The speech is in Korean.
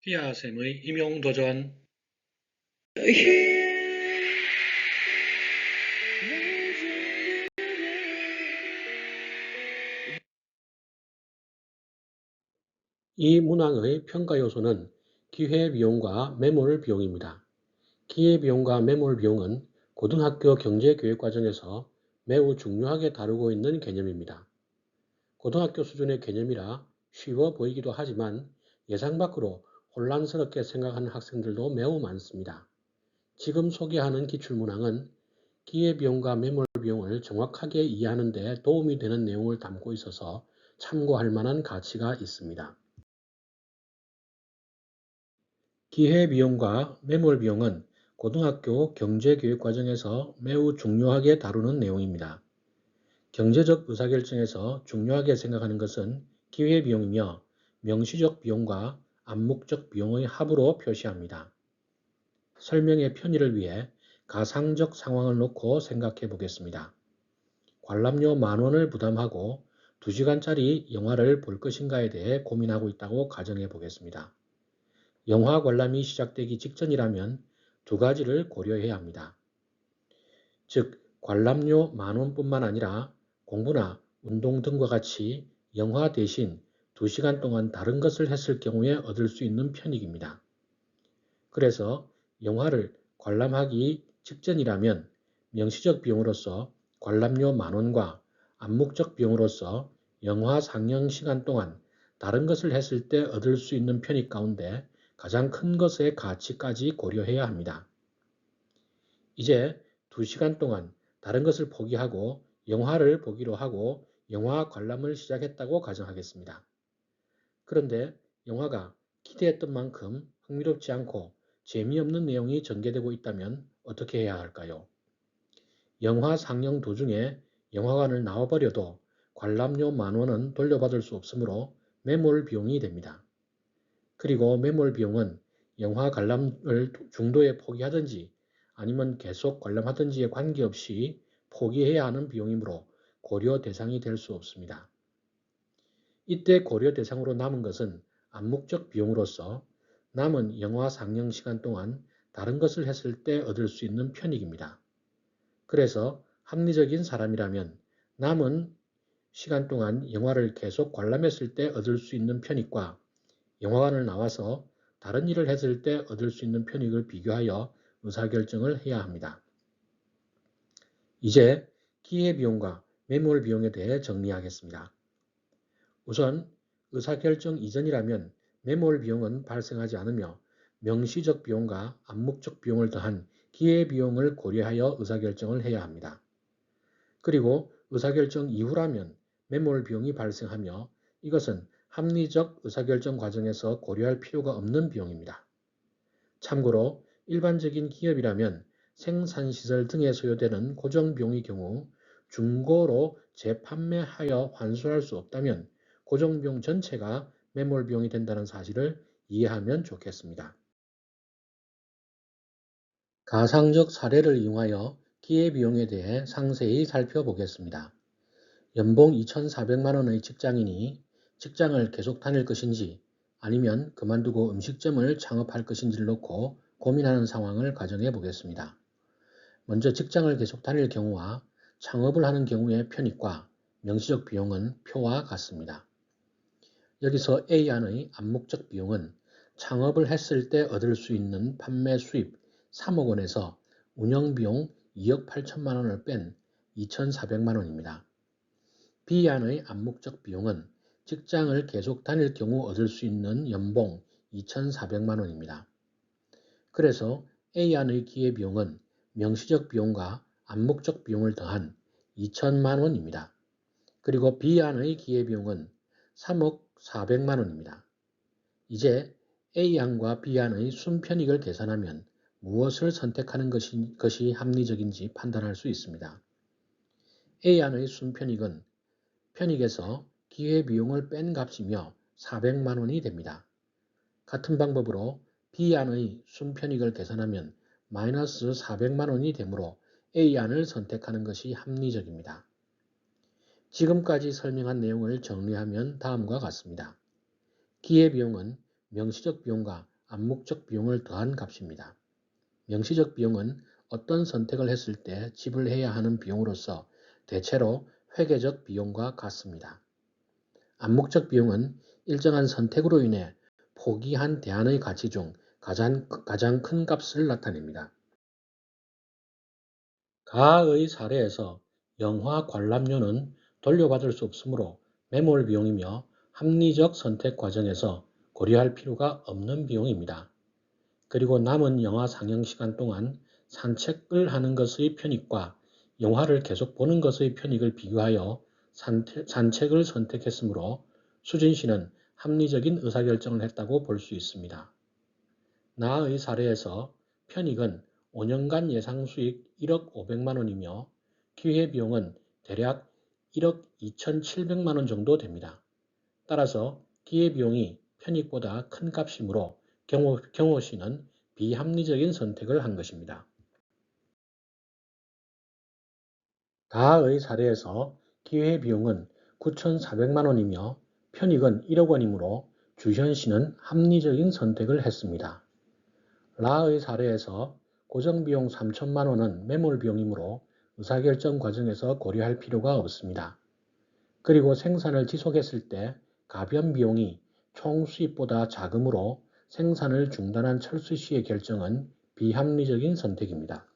피아셈의 임용도전. 이 문항의 평가 요소는 기회비용과 매몰비용입니다. 기회비용과 매몰비용은 고등학교 경제교육과정에서 매우 중요하게 다루고 있는 개념입니다. 고등학교 수준의 개념이라 쉬워 보이기도 하지만 예상 밖으로 혼란스럽게 생각하는 학생들도 매우 많습니다. 지금 소개하는 기출문항은 기회비용과 매몰비용을 정확하게 이해하는 데 도움이 되는 내용을 담고 있어서 참고할 만한 가치가 있습니다. 기회비용과 매몰비용은 고등학교 경제교육과정에서 매우 중요하게 다루는 내용입니다. 경제적 의사결정에서 중요하게 생각하는 것은 기회비용이며 명시적 비용과 암묵적 비용의 합으로 표시합니다. 설명의 편의를 위해 가상적 상황을 놓고 생각해 보겠습니다. 관람료 10,000원을 부담하고 2시간짜리 영화를 볼 것인가에 대해 고민하고 있다고 가정해 보겠습니다. 영화 관람이 시작되기 직전이라면 두 가지를 고려해야 합니다. 즉, 관람료 10,000원뿐만 아니라 공부나 운동 등과 같이 영화 대신 2시간 동안 다른 것을 했을 경우에 얻을 수 있는 편익입니다. 그래서 영화를 관람하기 직전이라면 명시적 비용으로서 관람료 10,000원과 암묵적 비용으로서 영화 상영 시간 동안 다른 것을 했을 때 얻을 수 있는 편익 가운데 가장 큰 것의 가치까지 고려해야 합니다. 이제 2시간 동안 다른 것을 포기하고 영화를 보기로 하고 영화 관람을 시작했다고 가정하겠습니다. 그런데 영화가 기대했던 만큼 흥미롭지 않고 재미없는 내용이 전개되고 있다면 어떻게 해야 할까요? 영화 상영 도중에 영화관을 나와버려도 관람료 10,000원은 돌려받을 수 없으므로 매몰 비용이 됩니다. 그리고 매몰 비용은 영화 관람을 중도에 포기하든지 아니면 계속 관람하든지에 관계없이 포기해야 하는 비용이므로 고려 대상이 될 수 없습니다. 이때 고려 대상으로 남은 것은 암묵적 비용으로서 남은 영화 상영 시간 동안 다른 것을 했을 때 얻을 수 있는 편익입니다. 그래서 합리적인 사람이라면 남은 시간 동안 영화를 계속 관람했을 때 얻을 수 있는 편익과 영화관을 나와서 다른 일을 했을 때 얻을 수 있는 편익을 비교하여 의사결정을 해야 합니다. 이제 기회비용과 매몰비용에 대해 정리하겠습니다. 우선 의사결정 이전이라면 매몰비용은 발생하지 않으며 명시적 비용과 암묵적 비용을 더한 기회비용을 고려하여 의사결정을 해야 합니다. 그리고 의사결정 이후라면 매몰비용이 발생하며 이것은 합리적 의사결정 과정에서 고려할 필요가 없는 비용입니다. 참고로 일반적인 기업이라면 생산시설 등에 소요되는 고정비용의 경우 중고로 재판매하여 환수할 수 없다면 고정비용 전체가 매몰비용이 된다는 사실을 이해하면 좋겠습니다. 가상적 사례를 이용하여 기회비용에 대해 상세히 살펴보겠습니다. 연봉 2,400만 원의 직장인이 직장을 계속 다닐 것인지 아니면 그만두고 음식점을 창업할 것인지를 놓고 고민하는 상황을 가정해 보겠습니다. 먼저 직장을 계속 다닐 경우와 창업을 하는 경우의 편익과 명시적 비용은 표와 같습니다. 여기서 A안의 암묵적 비용은 창업을 했을 때 얻을 수 있는 판매 수입 3억 원에서 운영비용 2억 8천만 원을 뺀 2,400만 원입니다. B안의 암묵적 비용은 직장을 계속 다닐 경우 얻을 수 있는 연봉 2,400만 원입니다. 그래서 A안의 기회비용은 명시적 비용과 암묵적 비용을 더한 2천만 원입니다. 그리고 B안의 기회비용은 3억 400만 원입니다. 이제 A안과 B안의 순편익을 계산하면 무엇을 선택하는 것이 합리적인지 판단할 수 있습니다. A안의 순편익은 편익에서 기회비용을 뺀 값이며 400만 원이 됩니다. 같은 방법으로 B안의 순편익을 계산하면 마이너스 400만 원이 되므로 A안을 선택하는 것이 합리적입니다. 지금까지 설명한 내용을 정리하면 다음과 같습니다. 기회비용은 명시적 비용과 암묵적 비용을 더한 값입니다. 명시적 비용은 어떤 선택을 했을 때 지불해야 하는 비용으로서 대체로 회계적 비용과 같습니다. 암묵적 비용은 일정한 선택으로 인해 포기한 대안의 가치 중 가장 큰 값을 나타냅니다. 가의 사례에서 영화 관람료는 돌려받을 수 없으므로 매몰 비용이며 합리적 선택 과정에서 고려할 필요가 없는 비용입니다. 그리고 남은 영화 상영 시간 동안 산책을 하는 것의 편익과 영화를 계속 보는 것의 편익을 비교하여 산책을 선택했으므로 수진 씨는 합리적인 의사결정을 했다고 볼 수 있습니다. 나의 사례에서 편익은 5년간 예상 수익 1억 500만 원이며 기회비용은 대략 1억 2,700만 원 정도 됩니다. 따라서 기회비용이 편익보다 큰 값이므로 경호 씨는 비합리적인 선택을 한 것입니다. 다의 사례에서 기회비용은 9,400만 원이며 편익은 1억 원이므로 주현 씨는 합리적인 선택을 했습니다. 라의 사례에서 고정비용 3천만 원은 매몰비용이므로 의사결정 과정에서 고려할 필요가 없습니다. 그리고 생산을 지속했을 때 가변 비용이 총 수입보다 작으므로 생산을 중단한 철수 씨의 결정은 비합리적인 선택입니다.